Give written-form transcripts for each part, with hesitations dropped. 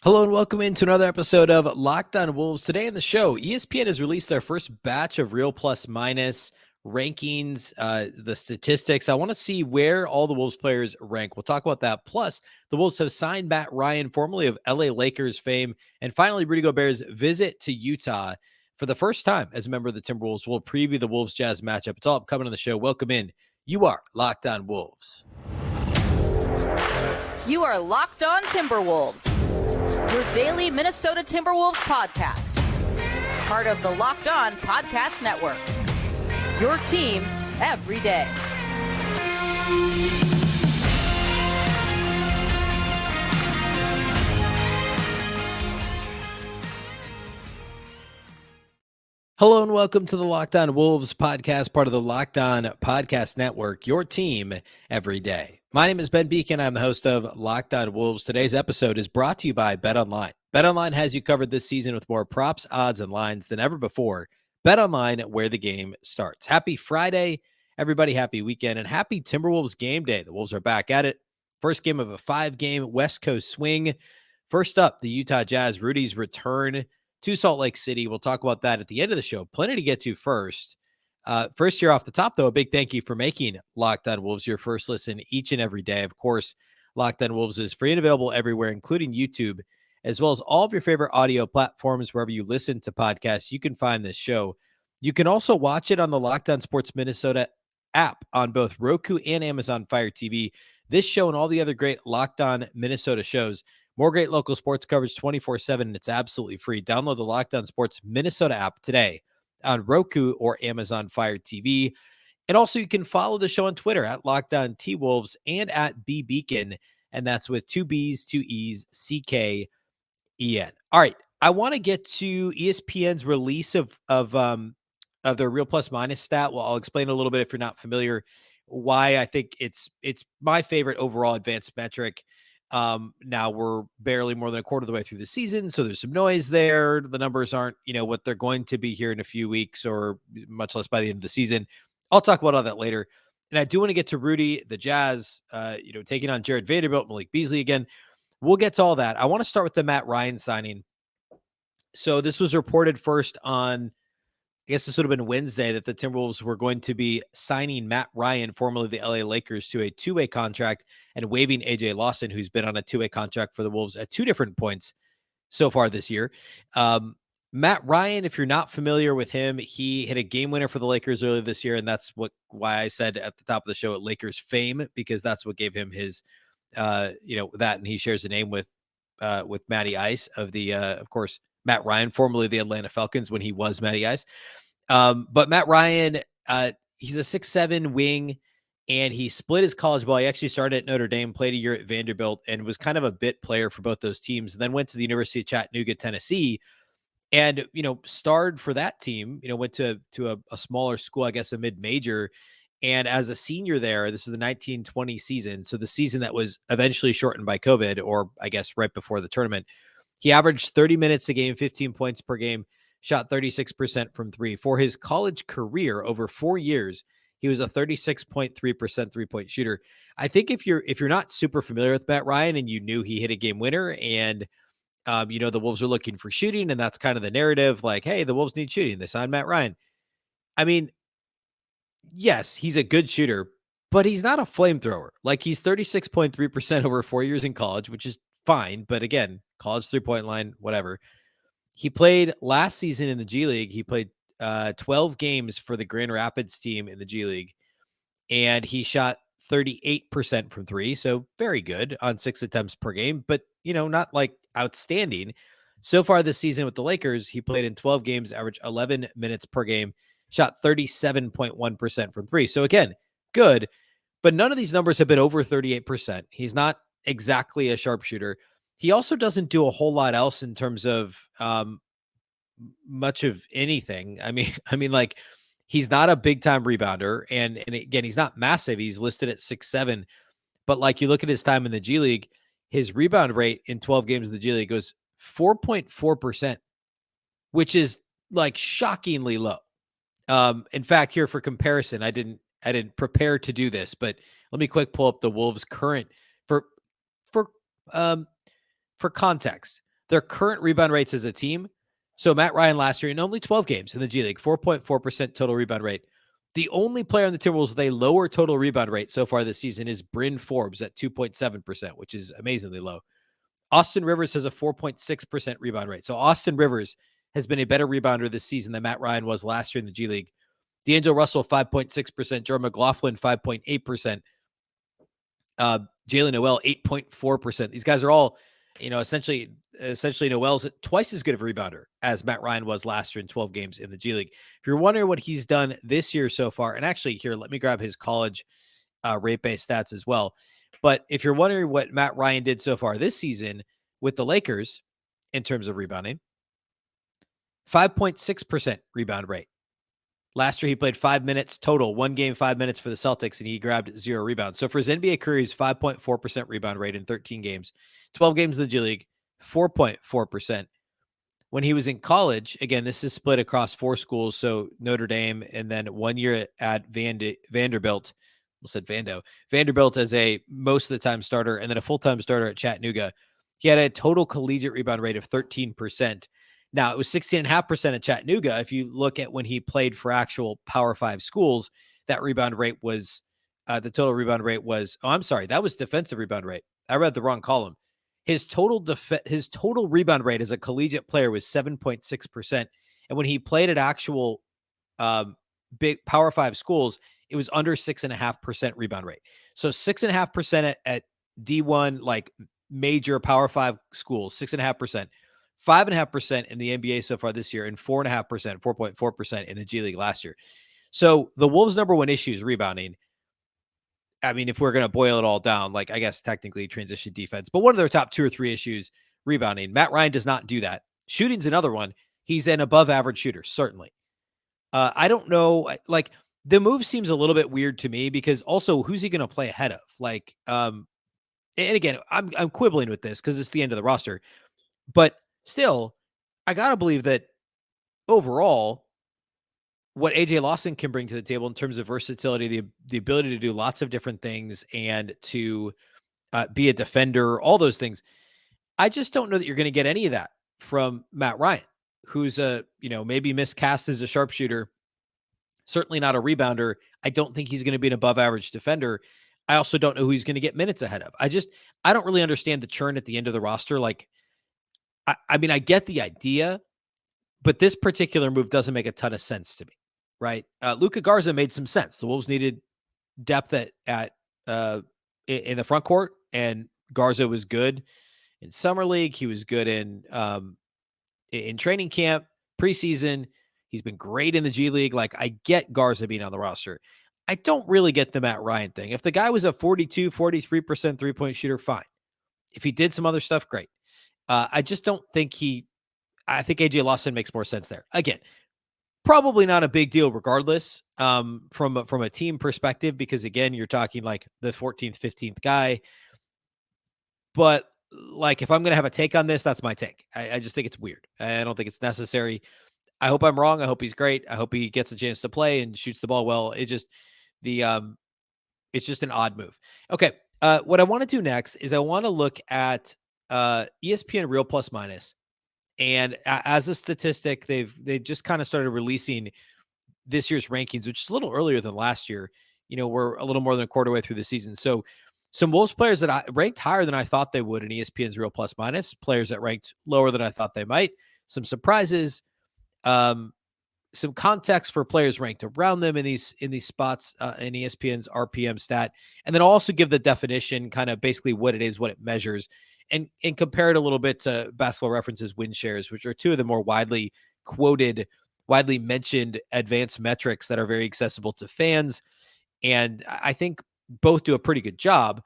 Hello and welcome into another episode of Locked On Wolves. Today in the show, ESPN has released their first batch of real plus minus rankings, the statistics. I want to see where all the Wolves players rank. We'll talk about that. Plus, the Wolves have signed Matt Ryan, formerly of LA Lakers fame. And finally, Rudy Gobert's visit to Utah for the first time as a member of the Timberwolves. We'll preview the Wolves-Jazz matchup. It's all upcoming on the show. Welcome in. You are Locked On Wolves. You are Locked On Timberwolves, your daily Minnesota Timberwolves podcast. Part of the Locked On Podcast Network. Your team every day. Hello and welcome to the Locked On Wolves podcast, part of the Locked On Podcast Network, your team every day. My name is Ben Beecken. I'm the host of Locked On Wolves. Today's episode is brought to you by BetOnline. BetOnline has you covered this season with more props, odds, and lines than ever before. BetOnline, where the game starts. Happy Friday, everybody. Happy weekend, and happy Timberwolves game day. The Wolves are back at it. First game of a 5-game West Coast swing. First up, the Utah Jazz. Rudy's return to Salt Lake City. We'll talk about that at the end of the show. Plenty to get to first. First here off the top, though, a big thank you for making Locked On Wolves your first listen each and every day. Of course, Locked On Wolves is free and available everywhere, including YouTube, as well as all of your favorite audio platforms. Wherever you listen to podcasts, you can find this show. You can also watch it on the Locked On Sports Minnesota app on both Roku and Amazon Fire TV. This show and all the other great Locked On Minnesota shows. More great local sports coverage 24/7, and it's absolutely free. Download the Locked On Sports Minnesota app today on Roku or Amazon Fire TV. And also, you can follow the show on Twitter at Locked On T-Wolves and at Beecken, and that's with 2 B's, 2 E's, CKEN. All right, I want to get to ESPN's release of their real plus minus stat. Well, I'll explain a little bit if you're not familiar why I think it's my favorite overall advanced metric. Now we're barely more than a quarter of the way through the season, so there's some noise there. The numbers aren't, what they're going to be here in a few weeks, or much less by the end of the season. I'll talk about all that later. And I do want to get to Rudy, the Jazz, taking on Jared Vanderbilt, Malik Beasley again. We'll get to all that. I want to start with the Matt Ryan signing. So this was reported first on, I guess this would have been Wednesday, that the Timberwolves were going to be signing Matt Ryan, formerly the LA Lakers, to a 2-way contract and waiving AJ Lawson, who's been on a 2-way contract for the Wolves at 2 different points so far this year. Matt Ryan, if you're not familiar with him, he hit a game winner for the Lakers earlier this year, and that's why I said at the top of the show at Lakers fame, because that's what gave him his, that, and he shares a name with Matty Ice of the, of course, Matt Ryan, formerly the Atlanta Falcons when he was Matty Ice. But Matt Ryan, he's a 6'7" wing, and he split his college ball. He actually started at Notre Dame, played a year at Vanderbilt, and was kind of a bit player for both those teams. And then went to the University of Chattanooga, Tennessee, and, starred for that team, went to a smaller school, I guess a mid-major. And as a senior there, this is the 1920 season. So the season that was eventually shortened by COVID, or I guess right before the tournament. He averaged 30 minutes a game, 15 points per game, shot 36% from 3. For his college career over 4 years, he was a 36.3% three-point shooter. I think if you're not super familiar with Matt Ryan and you knew he hit a game winner, and the Wolves are looking for shooting, and that's kind of the narrative, like, hey, the Wolves need shooting, they signed Matt Ryan. I mean, yes, he's a good shooter, but he's not a flamethrower. Like, he's 36.3% over 4 years in college, which is fine. But again, college 3-point line, whatever. He played last season in the G League. He played 12 games for the Grand Rapids team in the G League, and he shot 38% from 3. So very good on 6 attempts per game, but, not like outstanding. So far this season with the Lakers, he played in 12 games, averaged 11 minutes per game, shot 37.1% from 3. So again, good, but none of these numbers have been over 38%. He's not exactly a sharpshooter. He also doesn't do a whole lot else in terms of much of anything. I mean, like, he's not a big time rebounder, and again, he's not massive. He's listed at 6'7", but like, you look at his time in the G League, his rebound rate in 12 games in the G League goes 4.4%, which is like shockingly low. In fact, here for comparison, I didn't prepare to do this, but let me quick pull up the Wolves' current for context. their current rebound rates as a team. So Matt Ryan last year in only 12 games in the G League, 4.4% total rebound rate. The only player on the Timberwolves with a lower total rebound rate so far this season is Bryn Forbes at 2.7%, which is amazingly low. Austin Rivers has a 4.6% rebound rate. So Austin Rivers has been a better rebounder this season than Matt Ryan was last year in the G League. D'Angelo Russell, 5.6%. Jordan McLaughlin, 5.8%. Jalen Noel, 8.4%. These guys are all, essentially Noel's twice as good of a rebounder as Matt Ryan was last year in 12 games in the G League. If you're wondering what he's done this year so far, and actually here, let me grab his college rate-based stats as well. But if you're wondering what Matt Ryan did so far this season with the Lakers in terms of rebounding, 5.6% rebound rate. Last year, he played 5 minutes total, 1 game, 5 minutes for the Celtics, and he grabbed 0 rebounds. So for his NBA career, he's 5.4% rebound rate in 13 games, 12 games in the G League, 4.4%. When he was in college, again, this is split across 4 schools. So Notre Dame, and then 1 year at Vanderbilt. Vanderbilt as a most of the time starter, and then a full-time starter at Chattanooga. He had a total collegiate rebound rate of 13%. Now, it was 16.5% at Chattanooga. If you look at when he played for actual Power 5 schools, that rebound rate was, the total rebound rate was, that was defensive rebound rate. I read the wrong column. His total rebound rate as a collegiate player was 7.6%. And when he played at actual big Power 5 schools, it was under 6.5% rebound rate. So 6.5% at D1, like major Power 5 schools, 6.5%. 5.5% in the NBA so far this year, and 4.4% in the G League last year. So the Wolves' number one issue is rebounding. I mean, if we're going to boil it all down, like I guess technically transition defense, but one of their top 2 or 3 issues, rebounding. Matt Ryan does not do that. Shooting's another one. He's an above average shooter, certainly. I don't know. Like the move seems a little bit weird to me because also who's he going to play ahead of? Like, and again, I'm quibbling with this because it's the end of the roster, but still, I got to believe that overall, what AJ Lawson can bring to the table in terms of versatility, the ability to do lots of different things and to be a defender, all those things. I just don't know that you're going to get any of that from Matt Ryan, who's maybe miscast as a sharpshooter, certainly not a rebounder. I don't think he's going to be an above average defender. I also don't know who he's going to get minutes ahead of. I don't really understand the churn at the end of the roster. Like, I mean, I get the idea, but this particular move doesn't make a ton of sense to me, right? Luka Garza made some sense. The Wolves needed depth in the front court, and Garza was good in summer league. He was good in training camp, preseason. He's been great in the G League. Like, I get Garza being on the roster. I don't really get the Matt Ryan thing. If the guy was a 42, 43% three-point shooter, fine. If he did some other stuff, great. I just don't think I think AJ Lawson makes more sense there. Again, probably not a big deal regardless from a team perspective, because again, you're talking like the 14th, 15th guy. But like, if I'm going to have a take on this, that's my take. I just think it's weird. I don't think it's necessary. I hope I'm wrong. I hope he's great. I hope he gets a chance to play and shoots the ball well. It's just an odd move. Okay. What I want to do next is I want to look at ESPN Real Plus Minus. And as a statistic, they just kind of started releasing this year's rankings, which is a little earlier than last year. We're a little more than a quarter way through the season. So some Wolves players that I ranked higher than I thought they would in ESPN's Real Plus Minus, players that ranked lower than I thought they might, some surprises, some context for players ranked around them in these spots in ESPN's RPM stat. And then I'll also give the definition, kind of basically what it is, what it measures, and compare it a little bit to Basketball Reference's win shares, which are 2 of the more widely quoted, widely mentioned advanced metrics that are very accessible to fans. And I think both do a pretty good job,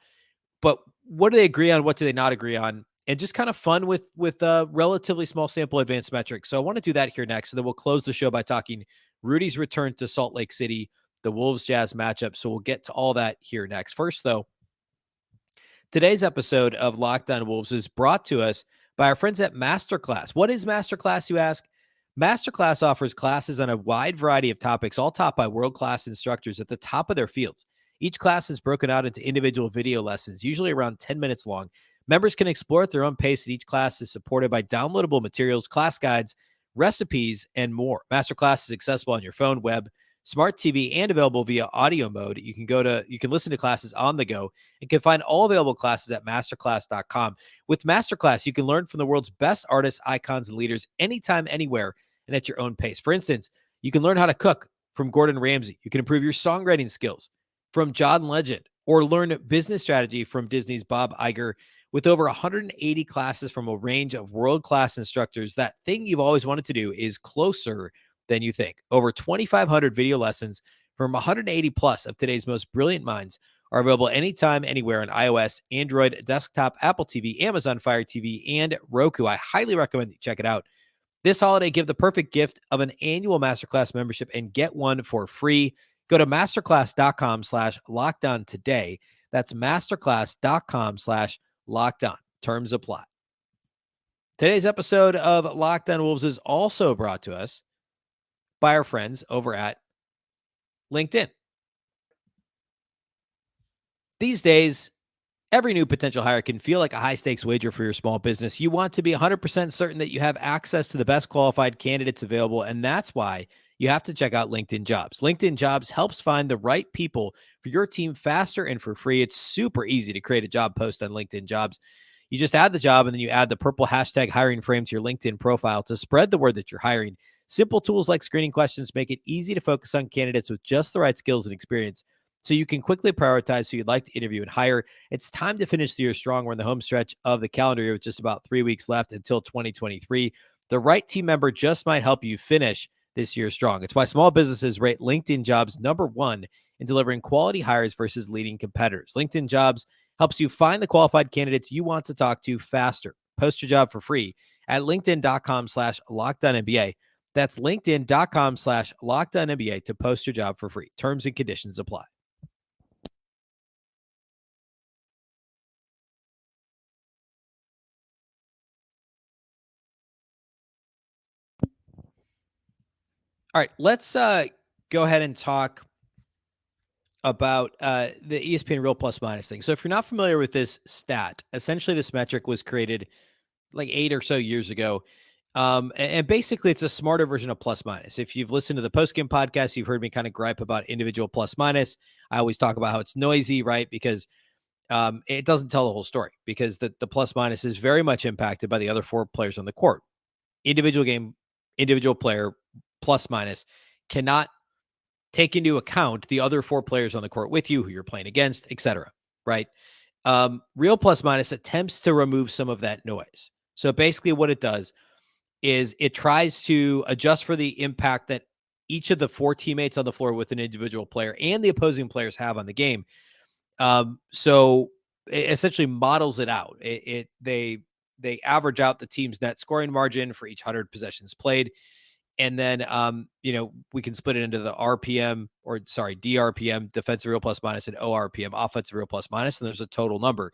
but what do they agree on? What do they not agree on? And just kind of fun with a relatively small sample advanced metrics. So I want to do that here next. And then we'll close the show by talking Rudy's return to Salt Lake City, the Wolves-Jazz matchup. So we'll get to all that here next. First, though, today's episode of Locked On Wolves is brought to us by our friends at Masterclass. What is Masterclass, you ask? Masterclass offers classes on a wide variety of topics, all taught by world-class instructors at the top of their fields. Each class is broken out into individual video lessons, usually around 10 minutes long, Members can explore at their own pace, and each class is supported by downloadable materials, class guides, recipes, and more. Masterclass is accessible on your phone, web, smart TV, and available via audio mode. You can listen to classes on the go and can find all available classes at masterclass.com. With Masterclass, you can learn from the world's best artists, icons, and leaders anytime, anywhere, and at your own pace. For instance, you can learn how to cook from Gordon Ramsay. You can improve your songwriting skills from John Legend, or learn business strategy from Disney's Bob Iger. With over 180 classes from a range of world-class instructors, that thing you've always wanted to do is closer than you think. Over 2,500 video lessons from 180 plus of today's most brilliant minds are available anytime, anywhere on iOS, Android, desktop, Apple TV, Amazon Fire TV, and Roku. I highly recommend you check it out. This holiday, give the perfect gift of an annual Masterclass membership and get one for free. Go to masterclass.com/lockedon today. That's masterclass.com/lockedon. Terms apply. Today's episode of Locked On Wolves is also brought to us by our friends over at LinkedIn. These days, every new potential hire can feel like a high-stakes wager for your small business. You want to be 100% certain that you have access to the best qualified candidates available, and that's why you have to check out LinkedIn Jobs. LinkedIn Jobs helps find the right people for your team faster and for free. It's super easy to create a job post on LinkedIn Jobs. You just add the job, and then you add the purple hashtag hiring frame to your LinkedIn profile to spread the word that you're hiring. Simple tools like screening questions make it easy to focus on candidates with just the right skills and experience, so you can quickly prioritize who you'd like to interview and hire. It's time to finish the year strong. We're in the home stretch of the calendar year with just about 3 weeks left until 2023. The right team member just might help you finish this year strong. It's why small businesses rate LinkedIn Jobs #1 in delivering quality hires versus leading competitors. LinkedIn Jobs helps you find the qualified candidates you want to talk to faster. Post your job for free at linkedin.com/lockedonnba. That's linkedin.com/lockedonnba to post your job for free. Terms and conditions apply. All right, let's go ahead and talk about the ESPN real plus minus thing. So if you're not familiar with this stat, essentially this metric was created like 8 or so years ago. And basically it's a smarter version of plus minus. If you've listened to the postgame podcast, you've heard me kind of gripe about individual plus minus. I always talk about how it's noisy, right? Because it doesn't tell the whole story, because the plus minus is very much impacted by the other 4 players on the court. Individual game, individual player, plus minus cannot take into account the other 4 players on the court with you, who you're playing against, etc. Right? Real plus minus attempts to remove some of that noise. So basically what it does is it tries to adjust for the impact that each of the 4 teammates on the floor with an individual player and the opposing players have on the game. So it essentially models it out. They average out the team's net scoring margin for each 100 possessions played. And then, we can split it into the DRPM, defensive real plus minus, and ORPM, offensive real plus minus, and there's a total number.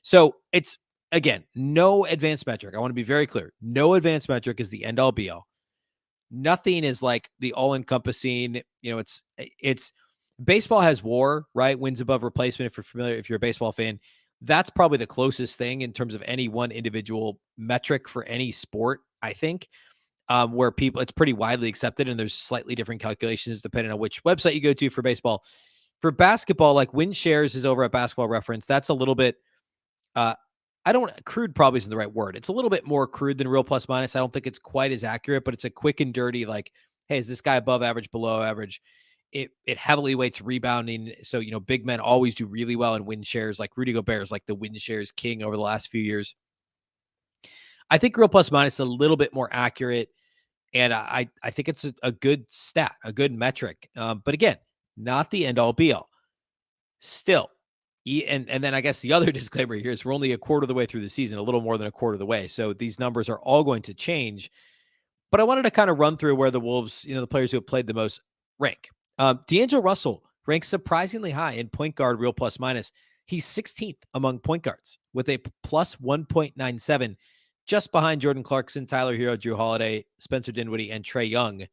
So it's, again, no advanced metric. I want to be very clear. No advanced metric is the end all be all. Nothing is like the all encompassing, it's baseball has WAR, right? Wins above replacement. If you're familiar, if you're a baseball fan, that's probably the closest thing in terms of any one individual metric for any sport, I think. Where it's pretty widely accepted, and there's slightly different calculations depending on which website you go to for baseball. For basketball, like win shares is over at Basketball Reference. That's a little bit, crude probably isn't the right word. It's a little bit more crude than real plus minus. I don't think it's quite as accurate, but it's a quick and dirty, like, hey, is this guy above average, below average? It heavily weights rebounding. So, big men always do really well in win shares. Like Rudy Gobert is like the win shares king over the last few years. I think real plus minus is a little bit more accurate, and I think it's a good stat, a good metric. But again, not the end all be all. Still, and then I guess the other disclaimer here is we're only a quarter of the way through the season, a little more than a quarter of the way. So these numbers are all going to change. But I wanted to kind of run through where the Wolves, the players who have played the most rank. D'Angelo Russell ranks surprisingly high in point guard real plus minus. He's 16th among point guards with a plus 1.97, just behind Jordan Clarkson, Tyler Hero, Drew Holiday, Spencer Dinwiddie, and Trae Young.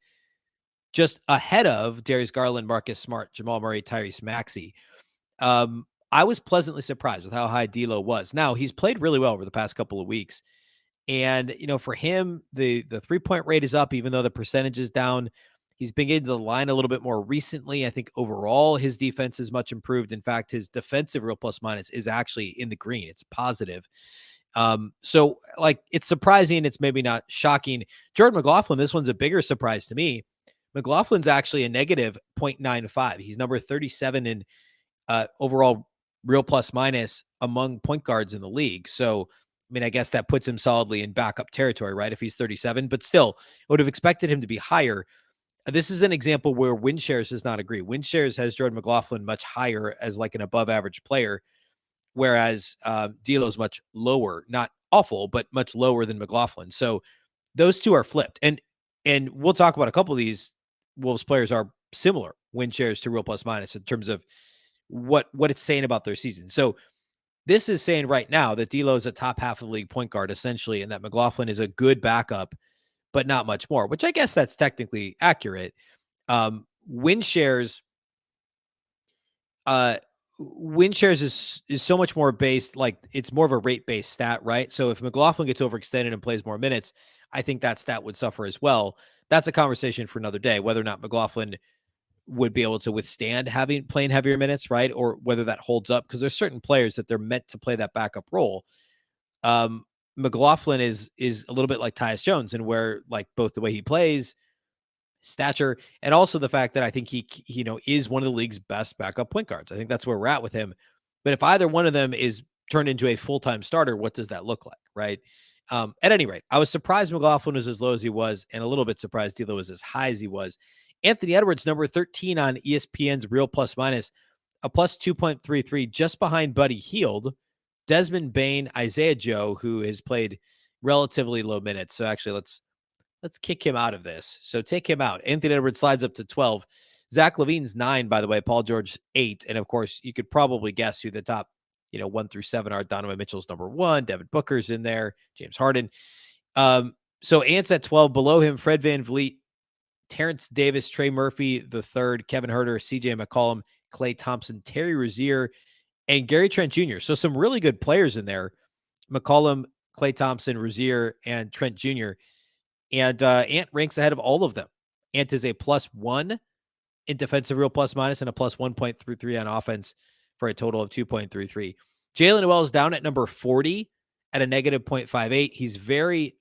Just ahead of Darius Garland, Marcus Smart, Jamal Murray, Tyrese Maxey. I was pleasantly surprised with how high D'Lo was. Now, he's played really well over the past couple of weeks. And, for him, the 3-point rate is up, even though the percentage is down. He's been getting to the line a little bit more recently. I think overall his defense is much improved. In fact, his defensive real plus minus is actually in the green. It's positive. So like it's surprising. It's maybe not shocking. Jordan McLaughlin, this one's a bigger surprise to me. McLaughlin's actually a negative 0.95. He's number 37 in overall real plus minus among point guards in the league. So, I mean, I guess that puts him solidly in backup territory, right? If he's 37, but still, I would have expected him to be higher. This is an example where WinShares does not agree. WinShares has Jordan McLaughlin much higher as like an above average player, whereas D'Lo's much lower, not awful, but much lower than McLaughlin. So those two are flipped. And we'll talk about a couple of these Wolves players are similar WinShares to real plus minus in terms of what it's saying about their season. So this is saying right now that D'Lo is a top half of the league point guard essentially, and that McLaughlin is a good backup, but not much more, which I guess that's technically accurate. WinShares is so much more based, like it's more of a rate based stat, right? So if McLaughlin gets overextended and plays more minutes, I think that stat would suffer as well. That's a conversation for another day, whether or not McLaughlin would be able to withstand playing heavier minutes, right? Or whether that holds up, because there's certain players that they're meant to play that backup role. McLaughlin is a little bit like Tyus Jones, and where like both the way he plays, stature, and also the fact that I think he is one of the league's best backup point guards. I think that's where we're at with him. But if either one of them is turned into a full-time starter, what does that look like, right? At any rate, I was surprised McLaughlin was as low as he was, and a little bit surprised D'Lo was as high as he was. Anthony Edwards, number 13 on ESPN's real plus minus, a plus 2.33, just behind Buddy Hield, Desmond Bane, Isaiah Joe, who has played relatively low minutes. So actually, let's kick him out of this. So take him out. Anthony Edwards slides up to 12. Zach LaVine's 9, by the way. Paul George 8. And of course, you could probably guess who the top 1 through 7 are. Donovan Mitchell's number 1. Devin Booker's in there. James Harden. So Ant's at 12. Below him, Fred VanVleet, Terrence Davis, Trey Murphy the third, Kevin Huerter, CJ McCollum, Klay Thompson, Terry Rozier, and Gary Trent Jr. So some really good players in there. McCollum, Klay Thompson, Rozier, and Trent Jr. And Ant ranks ahead of all of them. Ant is a +1 in defensive real plus minus and a plus 1.33 on offense for a total of 2.33. Jalen Noel is down at number 40 at a negative 0.58. He's very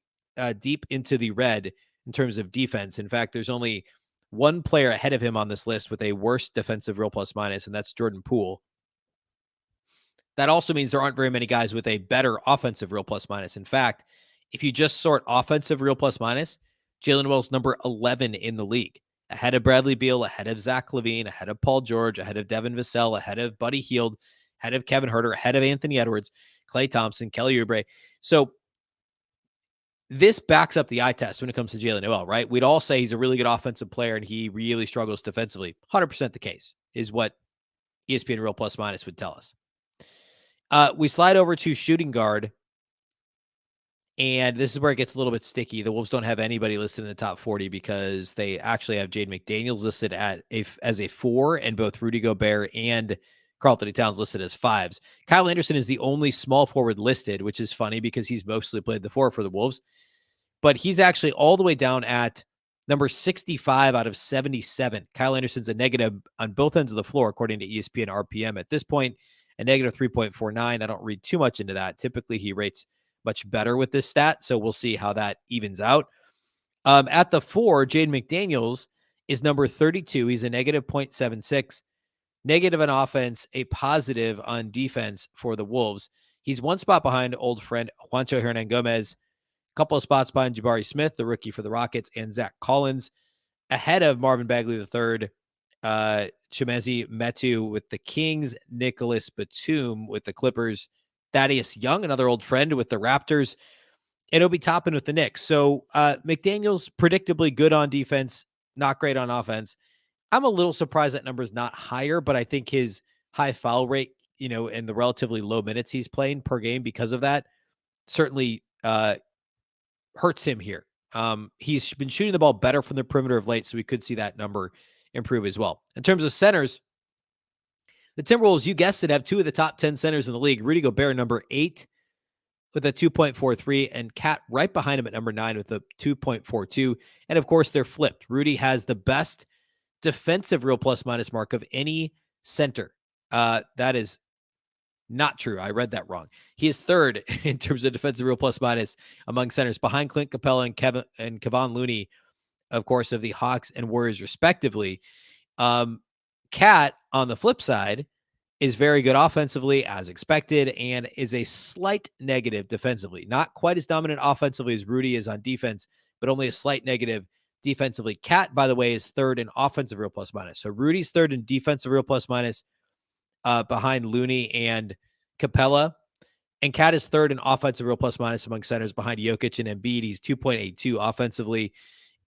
deep into the red in terms of defense. In fact, there's only one player ahead of him on this list with a worse defensive real plus minus, and that's Jordan Poole. That also means there aren't very many guys with a better offensive real plus minus. In fact, if you just sort offensive real plus minus, Jalen Noel's number 11 in the league, ahead of Bradley Beal, ahead of Zach LaVine, ahead of Paul George, ahead of Devin Vassell, ahead of Buddy Hield, ahead of Kevin Huerter, ahead of Anthony Edwards, Klay Thompson, Kelly Oubre. So this backs up the eye test when it comes to Jalen Noel, right? We'd all say he's a really good offensive player and he really struggles defensively. 100% the case is what ESPN Real Plus Minus would tell us. We slide over to shooting guard, and this is where it gets a little bit sticky. The Wolves don't have anybody listed in the top 40 because they actually have Jaden McDaniels listed as a 4, and both Rudy Gobert and Karl-Anthony Towns listed as 5s. Kyle Anderson is the only small forward listed, which is funny because he's mostly played the 4 for the Wolves. But he's actually all the way down at number 65 out of 77. Kyle Anderson's a negative on both ends of the floor, according to ESPN RPM at this point, a negative 3.49. I don't read too much into that. Typically, he rates much better with this stat, so we'll see how that evens out. At the 4, Jaden McDaniels is number 32. He's a negative 0.76. Negative on offense, a positive on defense for the Wolves. He's one spot behind old friend Juancho Hernan-Gomez, a couple of spots behind Jabari Smith, the rookie for the Rockets, and Zach Collins, ahead of Marvin Bagley III, Chimezie Metu with the Kings, Nicholas Batum with the Clippers, Thaddeus Young, another old friend with the Raptors, and Obi Toppin with the Knicks. So McDaniels predictably good on defense, not great on offense. I'm a little surprised that number's not higher, but I think his high foul rate, and the relatively low minutes he's playing per game because of that certainly hurts him here. He's been shooting the ball better from the perimeter of late, so we could see that number improve as well. In terms of centers, The Timberwolves, you guessed it, have two of the top 10 centers in the league. Rudy Gobert, number 8, with a 2.43, and Cat right behind him at number 9 with a 2.42. And of course, they're flipped. Rudy has the best defensive real plus minus mark of any center. That is not true. I read that wrong. He is third in terms of defensive real plus minus among centers, behind Clint Capella and Kevon Looney, of course, of the Hawks and Warriors, respectively. Cat, on the flip side, is very good offensively, as expected, and is a slight negative defensively. Not quite as dominant offensively as Rudy is on defense, but only a slight negative defensively. Cat, by the way, is third in offensive real plus minus. So Rudy's third in defensive real plus minus, behind Looney and Capella. And Cat is third in offensive real plus minus among centers behind Jokic and Embiid. He's 2.82 offensively.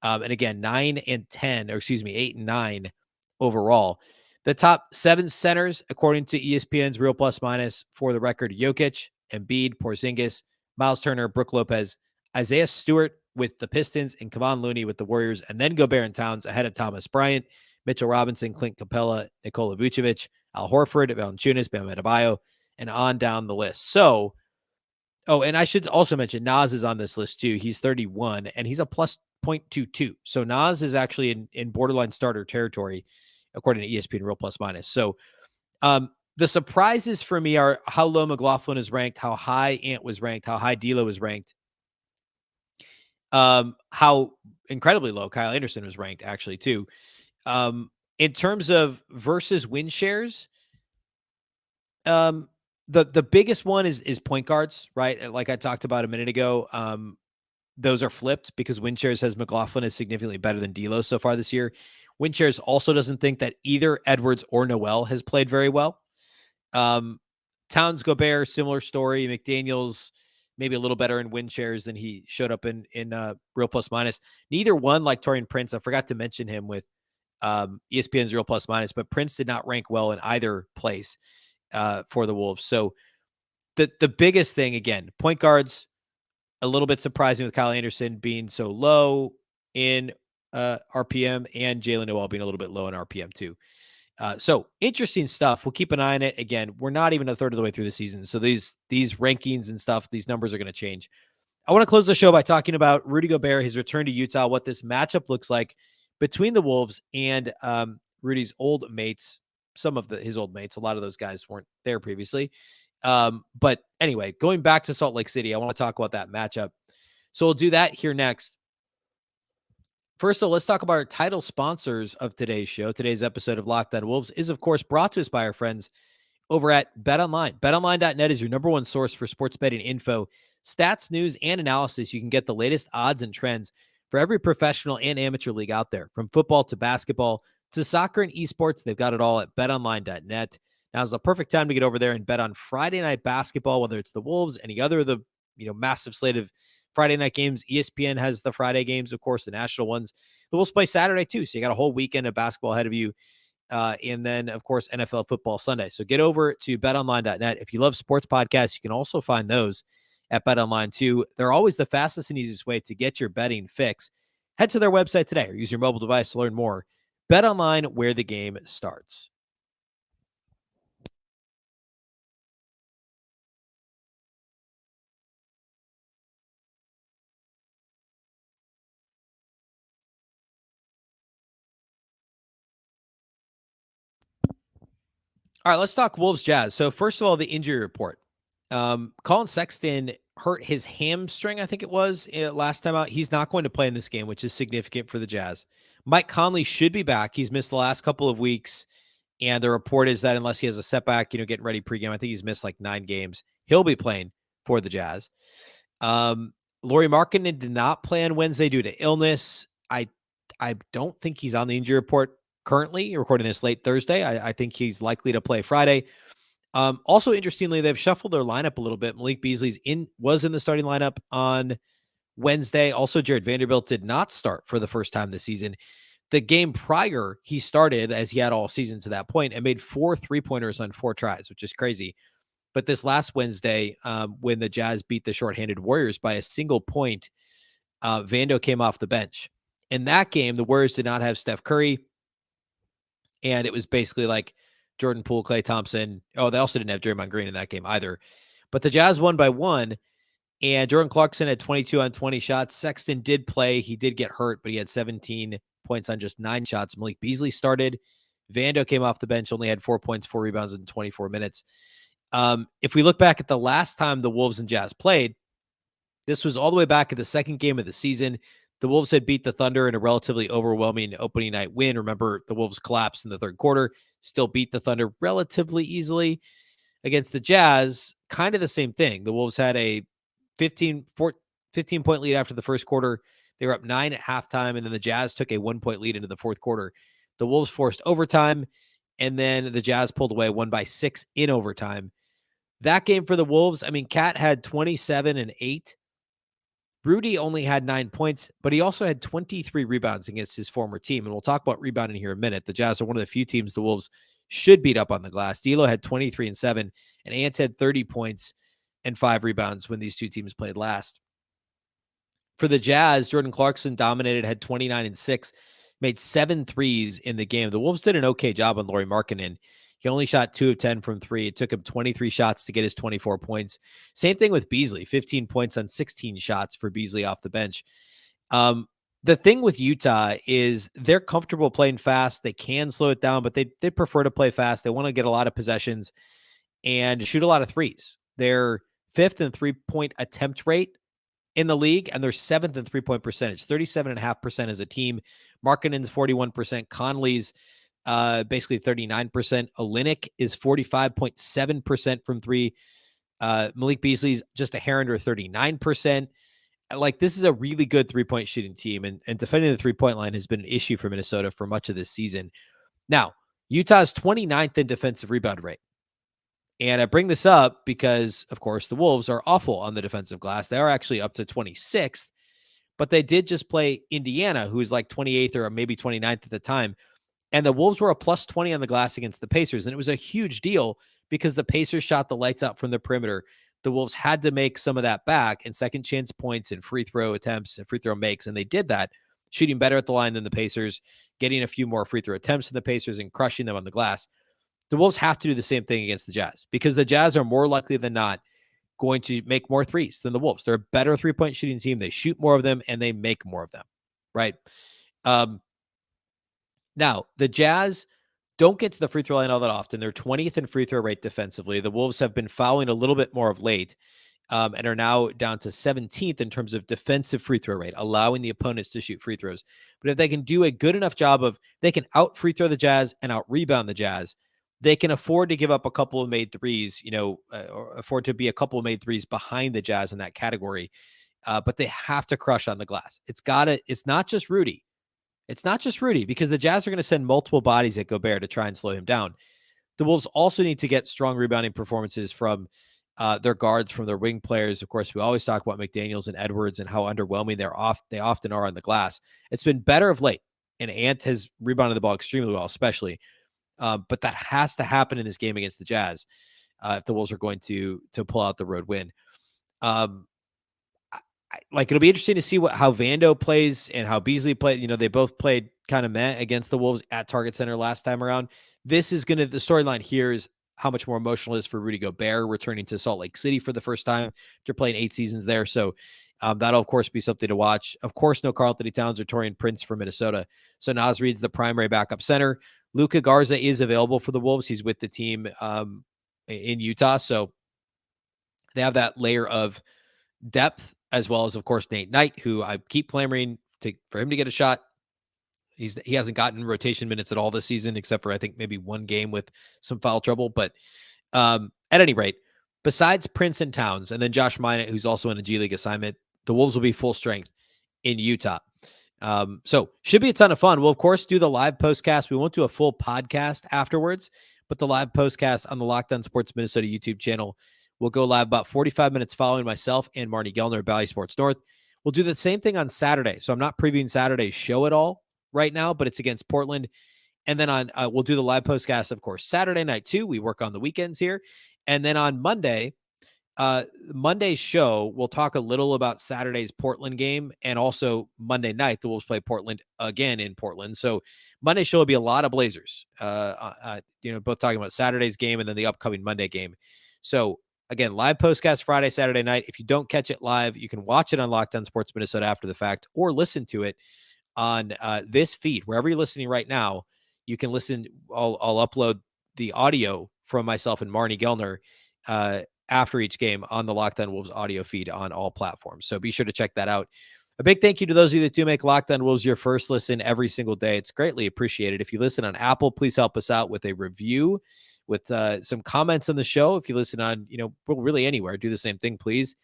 And again, 8 and 9 overall. The top 7 centers, according to ESPN's real plus minus, for the record: Jokic, Embiid, Porzingis, Miles Turner, Brook Lopez, Isaiah Stewart with the Pistons, and Kevon Looney with the Warriors, and then Gobert and Towns ahead of Thomas Bryant, Mitchell Robinson, Clint Capella, Nikola Vucevic, Al Horford, Valanciunas, Bam Adebayo, and on down the list. So, and I should also mention Nas is on this list too. He's 31, and he's a plus 0.22. So Nas is actually in borderline starter territory, according to ESPN real plus minus. So the surprises for me are how low McLaughlin is ranked, how high Ant was ranked, how high D'Lo is ranked, how incredibly low Kyle Anderson was ranked actually too. In terms of versus win shares, the biggest one is point guards, right? Like I talked about a minute ago. Those are flipped because win shares has McLaughlin is significantly better than D'Lo so far this year. Win shares also doesn't think that either Edwards or Noel has played very well. Towns, Gobert, similar story. McDaniels maybe a little better in win shares than he showed up in real plus minus. Neither one, like Taurean Prince, I forgot to mention him with ESPN's real plus minus, but Prince did not rank well in either place for the Wolves. So the biggest thing, again, point guards, a little bit surprising with Kyle Anderson being so low in RPM, and Jalen Noel being a little bit low in RPM too. So interesting stuff. We'll keep an eye on it. Again, we're not even a third of the way through the season, so these rankings and stuff, these numbers are going to change. I want to close the show by talking about Rudy Gobert, his return to Utah, what this matchup looks like between the Wolves and Rudy's old mates. Some of his old mates, a lot of those guys weren't there previously. But anyway, going back to Salt Lake City, I want to talk about that matchup. So we'll do that here next. First, though, let's talk about our title sponsors of today's show. Today's episode of Locked On Wolves is, of course, brought to us by our friends over at BetOnline. BetOnline.net is your number one source for sports betting info, stats, news, and analysis. You can get the latest odds and trends for every professional and amateur league out there, from football to basketball to soccer and esports. They've got it all at BetOnline.net. Now is the perfect time to get over there and bet on Friday night basketball, whether it's the Wolves, any other of the massive slate of Friday night games. ESPN has the Friday games, of course, the national ones. The Wolves play Saturday too, so you got a whole weekend of basketball ahead of you. And then, of course, NFL football Sunday. So get over to betonline.net. If you love sports podcasts, you can also find those at BetOnline too. They're always the fastest and easiest way to get your betting fix. Head to their website today or use your mobile device to learn more. BetOnline, where the game starts. All right, let's talk Wolves Jazz. So first of all, the injury report. Colin Sexton hurt his hamstring, I think it was, last time out. He's not going to play in this game, which is significant for the Jazz. Mike Conley should be back. He's missed the last couple of weeks, and the report is that unless he has a setback, getting ready pregame, I think he's missed like 9 games. He'll be playing for the Jazz. Lauri Markkanen did not play on Wednesday due to illness. I don't think he's on the injury report currently. You're recording this late Thursday. I think he's likely to play Friday. Also, interestingly, they've shuffled their lineup a little bit. Malik Beasley was in the starting lineup on Wednesday. Also, Jared Vanderbilt did not start for the first time this season. The game prior, he started, as he had all season to that point, and made 4 3-pointers on 4 tries, which is crazy. But this last Wednesday, when the Jazz beat the shorthanded Warriors by a single point, Vando came off the bench. In that game, the Warriors did not have Steph Curry, and it was basically like Jordan Poole, Klay Thompson. Oh, they also didn't have Draymond Green in that game either. But the Jazz won by 1, and Jordan Clarkson had 22 on 20 shots. Sexton did play. He did get hurt, but he had 17 points on just 9 shots. Malik Beasley started. Vando came off the bench, only had 4 points, 4 rebounds in 24 minutes. If we look back at the last time the Wolves and Jazz played, this was all the way back at the second game of the season. The Wolves had beat the Thunder in a relatively overwhelming opening night win. Remember, the Wolves collapsed in the third quarter, still beat the Thunder relatively easily. Against the Jazz, kind of the same thing. The Wolves had a 15-point lead after the first quarter. They were up 9 at halftime, and then the Jazz took a 1-point lead into the fourth quarter. The Wolves forced overtime, and then the Jazz pulled away, won by 6 in overtime. That game for the Wolves, I mean, Cat had 27 and 8. Rudy only had 9 points, but he also had 23 rebounds against his former team. And we'll talk about rebounding here in a minute. The Jazz are one of the few teams the Wolves should beat up on the glass. D'Lo had 23 and 7, and Ant had 30 points and 5 rebounds when these two teams played last. For the Jazz, Jordan Clarkson dominated, had 29 and 6, made 7 threes in the game. The Wolves did an okay job on Lauri Markkanen. He only shot 2 of 10 from 3. It took him 23 shots to get his 24 points. Same thing with Beasley, 15 points on 16 shots for Beasley off the bench. The thing with Utah is they're comfortable playing fast. They can slow it down, but they prefer to play fast. They want to get a lot of possessions and shoot a lot of threes. They're 5th in 3-point attempt rate in the league, and they're 7th in 3-point percentage, 37.5% as a team. Markkanen's 41%. Conley's basically 39%. Olynyk is 45.7% from 3. Malik Beasley's just a hair under 39%. Like, this is a really good 3-point shooting team, and defending the 3-point line has been an issue for Minnesota for much of this season. Now, Utah's 29th in defensive rebound rate. And I bring this up because, of course, the Wolves are awful on the defensive glass. They are actually up to 26th, but they did just play Indiana, who is like 28th or maybe 29th at the time. And the Wolves were a plus 20 on the glass against the Pacers. And it was a huge deal because the Pacers shot the lights out from the perimeter. The Wolves had to make some of that back in second chance points and free throw attempts and free throw makes. And they did that, shooting better at the line than the Pacers, getting a few more free throw attempts than the Pacers and crushing them on the glass. The Wolves have to do the same thing against the Jazz because the Jazz are more likely than not going to make more threes than the Wolves. They're a better 3-point shooting team. They shoot more of them and they make more of them, right? Now, the Jazz don't get to the free throw line all that often. They're 20th in free throw rate defensively. The Wolves have been fouling a little bit more of late and are now down to 17th in terms of defensive free throw rate, allowing the opponents to shoot free throws. But if they can do a good enough job of, they can out free throw the Jazz and out rebound the Jazz, they can afford to give up a couple of made threes, or afford to be a couple of made threes behind the Jazz in that category. But they have to crush on the glass. It's not just Rudy. It's not just Rudy because the Jazz are going to send multiple bodies at Gobert to try and slow him down. The Wolves also need to get strong rebounding performances from their guards, from their wing players. Of course, we always talk about McDaniels and Edwards and how underwhelming they often are on the glass. It's been better of late, and Ant has rebounded the ball extremely well, especially. But that has to happen in this game against the Jazz if the Wolves are going to pull out the road win. It'll be interesting to see how Vando plays and how Beasley played. They both played kind of meh against the Wolves at Target Center last time around. The storyline here is how much more emotional it is for Rudy Gobert returning to Salt Lake City for the first time after playing 8 seasons there. So that'll, of course, be something to watch. Of course, no Karl-Anthony Towns or Taurean Prince for Minnesota. So Naz Reid's the primary backup center. Luka Garza is available for the Wolves. He's with the team in Utah. So they have that layer of depth, as well as, of course, Nate Knight, who I keep clamoring for him to get a shot. He hasn't gotten rotation minutes at all this season, except for, I think, maybe one game with some foul trouble. But at any rate, besides Prince and Towns, and then Josh Minott, who's also in a G League assignment, the Wolves will be full strength in Utah. So should be a ton of fun. We'll, of course, do the live postcast. We won't do a full podcast afterwards, but the live postcast on the Locked On Sports Minnesota YouTube channel will go live about 45 minutes following myself and Marty Gellner at Bally Sports North. We'll do the same thing on Saturday. So I'm not previewing Saturday's show at all right now, but it's against Portland. And then we'll do the live postcast, of course, Saturday night too. We work on the weekends here. And then on Monday, Monday's show, we'll talk a little about Saturday's Portland game, and also Monday night, the Wolves play Portland again in Portland. So Monday's show will be a lot of Blazers, both talking about Saturday's game and then the upcoming Monday game. So again, live postcast Friday, Saturday night. If you don't catch it live, you can watch it on Locked On Sports Minnesota after the fact, or listen to it on this feed. Wherever you're listening right now, you can listen. I'll upload the audio from myself and Marnie Gellner after each game on the Locked On Wolves audio feed on all platforms. So be sure to check that out. A big thank you to those of you that do make Locked On Wolves your first listen every single day. It's greatly appreciated. If you listen on Apple, please help us out with a review, with some comments on the show. If you listen on, really anywhere, do the same thing, please.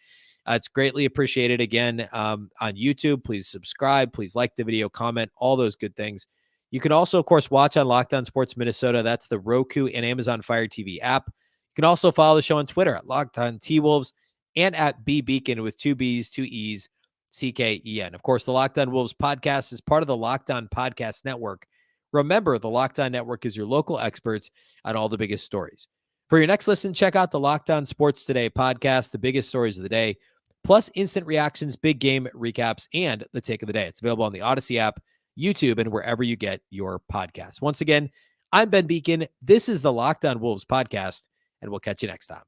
It's greatly appreciated. Again, on YouTube, please subscribe, please like the video, comment, all those good things. You can also, of course, watch on Locked On Sports Minnesota. That's the Roku and Amazon Fire TV app. You can also follow the show on Twitter at Locked On T-Wolves and at Beecken with 2 B's, 2 E's, CKEN. Of course, the Locked On Wolves podcast is part of the Locked On Podcast Network. Remember, the Locked On Network is your local experts on all the biggest stories. For your next listen, check out the Locked On Sports Today podcast, the biggest stories of the day, plus instant reactions, big game recaps, and the take of the day. It's available on the Odyssey app, YouTube, and wherever you get your podcasts. Once again, I'm Ben Beecken. This is the Locked On Wolves podcast, and we'll catch you next time.